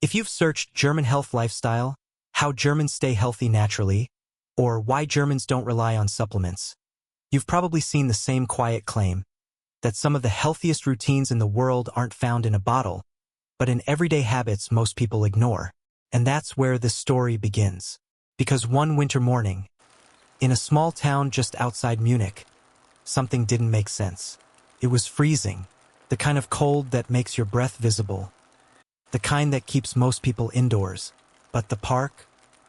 If you've searched German health lifestyle, how Germans stay healthy naturally, or why Germans don't rely on supplements, you've probably seen the same quiet claim that some of the healthiest routines in the world aren't found in a bottle, but in everyday habits most people ignore. And that's where this story begins. Because one winter morning, in a small town just outside Munich, something didn't make sense. It was freezing, the kind of cold that makes your breath visible, the kind that keeps most people indoors. But the park,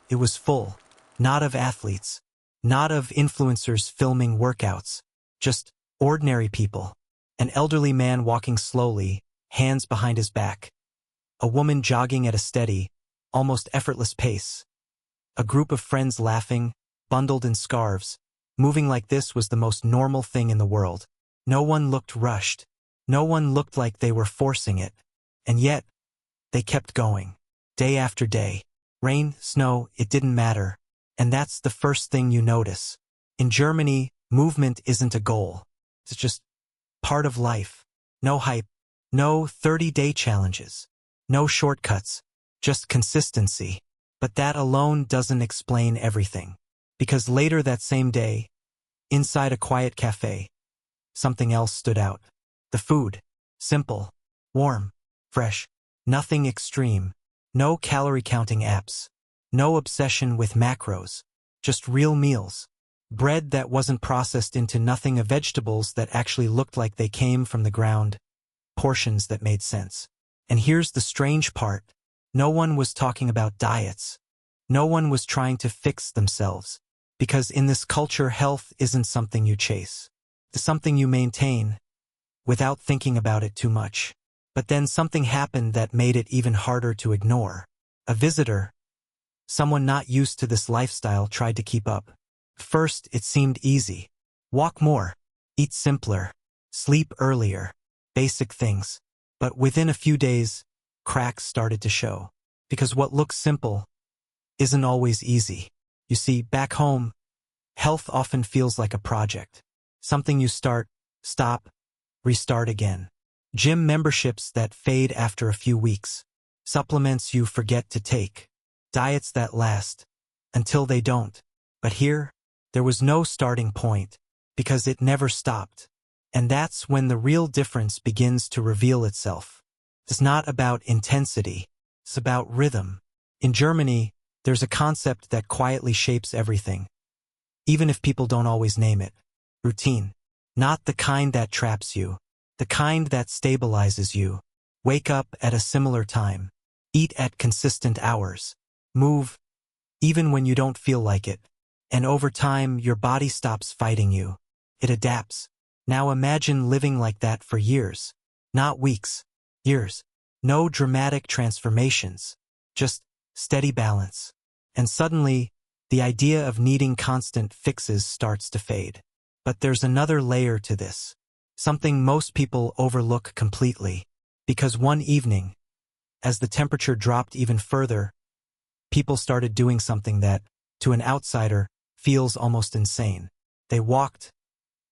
it was full, not of athletes, not of influencers filming workouts, just ordinary people. An elderly man walking slowly, hands behind his back. A woman jogging at a steady, almost effortless pace. A group of friends laughing, bundled in scarves. Moving like this was the most normal thing in the world. No one looked rushed. No one looked like they were forcing it. And yet, they kept going. Day after day. Rain, snow, it didn't matter. And that's the first thing you notice. In Germany, movement isn't a goal. It's just part of life. No hype. No 30-day challenges. No shortcuts. Just consistency. But that alone doesn't explain everything. Because later that same day, inside a quiet cafe, something else stood out. The food. Simple. Warm. Fresh. Nothing extreme. No calorie-counting apps. No obsession with macros. Just real meals. Bread that wasn't processed into nothing of vegetables that actually looked like they came from the ground. Portions that made sense. And here's the strange part. No one was talking about diets. No one was trying to fix themselves. Because in this culture, health isn't something you chase. It's something you maintain without thinking about it too much. But then something happened that made it even harder to ignore. A visitor, someone not used to this lifestyle, tried to keep up. First, it seemed easy. Walk more, eat simpler, sleep earlier, basic things. But within a few days, cracks started to show. Because what looks simple isn't always easy. You see, back home, health often feels like a project. Something you start, stop, restart again. Gym memberships that fade after a few weeks. Supplements you forget to take. Diets that last until they don't. But here, there was no starting point, because it never stopped. And that's when the real difference begins to reveal itself. It's not about intensity. It's about rhythm. In Germany, there's a concept that quietly shapes everything. Even if people don't always name it. Routine. Not the kind that traps you. The kind that stabilizes you. Wake up at a similar time. Eat at consistent hours. Move, even when you don't feel like it. And over time, your body stops fighting you. It adapts. Now imagine living like that for years. Not weeks. Years. No dramatic transformations. Just steady balance. And suddenly, the idea of needing constant fixes starts to fade. But there's another layer to this. Something most people overlook completely. Because one evening, as the temperature dropped even further, people started doing something that, to an outsider, feels almost insane. They walked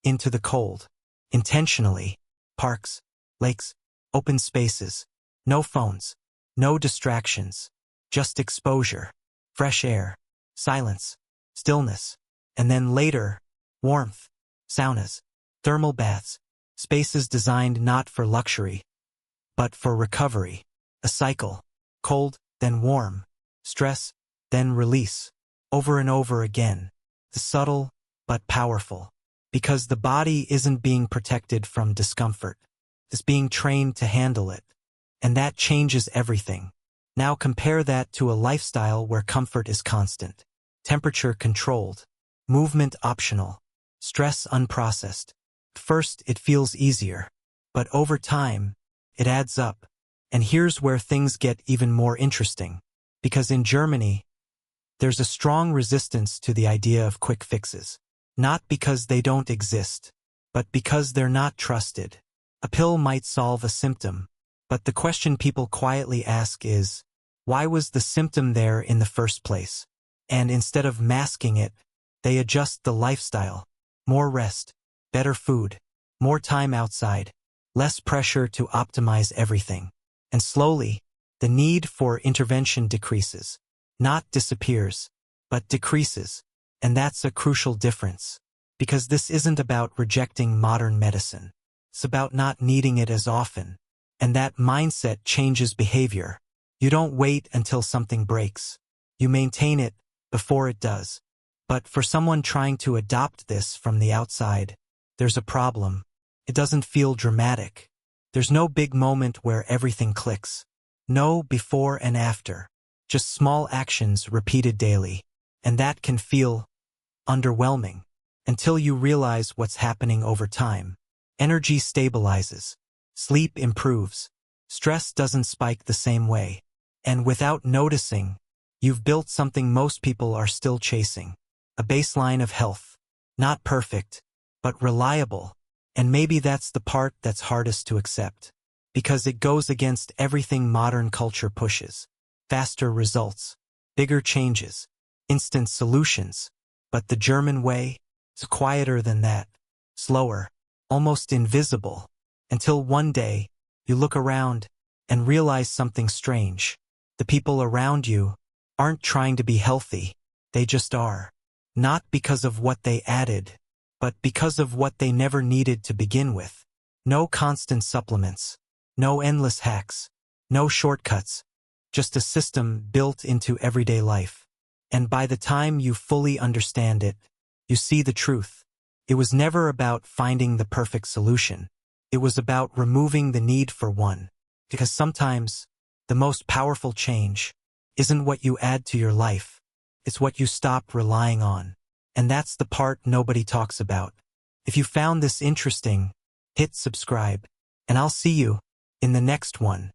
into the cold. Intentionally. Parks, lakes, open spaces. No phones. No distractions. Just exposure. Fresh air. Silence. Stillness. And then later, warmth. Saunas. Thermal baths. Spaces designed not for luxury, but for recovery. A cycle. Cold, then warm. Stress, then release. Over and over again. The subtle, but powerful. Because the body isn't being protected from discomfort. It's being trained to handle it. And that changes everything. Now compare that to a lifestyle where comfort is constant. Temperature controlled. Movement optional. Stress unprocessed. First, it feels easier. But over time, it adds up. And here's where things get even more interesting. Because in Germany, there's a strong resistance to the idea of quick fixes. Not because they don't exist, but because they're not trusted. A pill might solve a symptom, but the question people quietly ask is, why was the symptom there in the first place? And instead of masking it, they adjust the lifestyle. More rest, better food, more time outside, less pressure to optimize everything. And slowly, the need for intervention decreases. Not disappears, but decreases. And that's a crucial difference. Because this isn't about rejecting modern medicine. It's about not needing it as often. And that mindset changes behavior. You don't wait until something breaks. You maintain it before it does. But for someone trying to adopt this from the outside, there's a problem. It doesn't feel dramatic. There's no big moment where everything clicks. No before and after. Just small actions repeated daily. And that can feel underwhelming until you realize what's happening over time. Energy stabilizes. Sleep improves. Stress doesn't spike the same way. And without noticing, you've built something most people are still chasing. A baseline of health. Not perfect, but reliable. And maybe that's the part that's hardest to accept. Because it goes against everything modern culture pushes. Faster results. Bigger changes. Instant solutions. But the German way is quieter than that. Slower. Almost invisible. Until one day, you look around and realize something strange. The people around you aren't trying to be healthy. They just are. Not because of what they added, but because of what they never needed to begin with. No constant supplements. No endless hacks. No shortcuts. Just a system built into everyday life. And by the time you fully understand it, you see the truth. It was never about finding the perfect solution. It was about removing the need for one. Because sometimes, the most powerful change isn't what you add to your life. It's what you stop relying on. And that's the part nobody talks about. If you found this interesting, hit subscribe. And I'll see you in the next one.